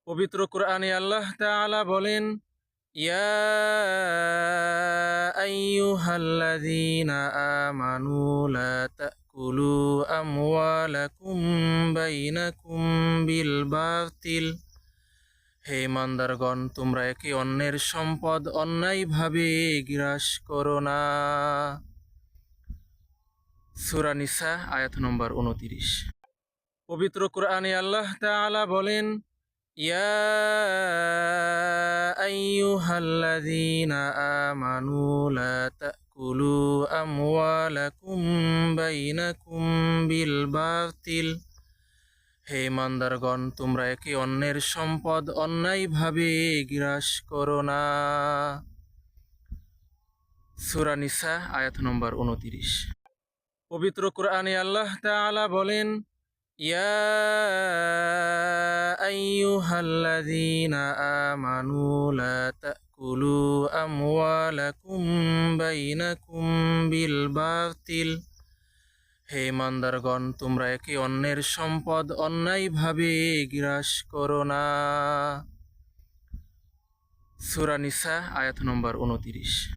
পবিত্র কোরআনে আল্লাহ তাআলা বলেন, ইয়া আইয়ুহাল্লাযীনা আমানু লা তাকুলু আমওয়ালাকুম বাইনাকুম বিল বাতিল। হে ইমানদারগণ, তোমরা একে অন্যের সম্পদ অন্যায়ভাবে গ্রাস করো না। সূরা নিসা আয়াত নম্বর 29। পবিত্র কোরআনে আল্লাহ তাআলা বলেন, ইয়া আইয়ুহাল্লাযীনা আমানু লা তাকুলু আমওয়ালাকুম বাইনাকুম বিল বাতিল। হে ইমানদারগণ, তোমরা একে অন্যের সম্পদ অন্যায়ভাবে গ্রাস করো না। সূরা নিসা আয়াত নম্বর 29। পবিত্র কোরআনে আল্লাহ তাআলা বলেন, ইয়া আইয়ুহাল্লাযীনা আমানু লা তাকুলু আমওয়ালাকুম বাইনাকুম বিল বাতিল। হে ইমানদারগণ, তোমরা একে অন্যের সম্পদ অন্যায়ভাবে গ্রাস করো না। সূরা নিসা আয়াত নম্বর 29।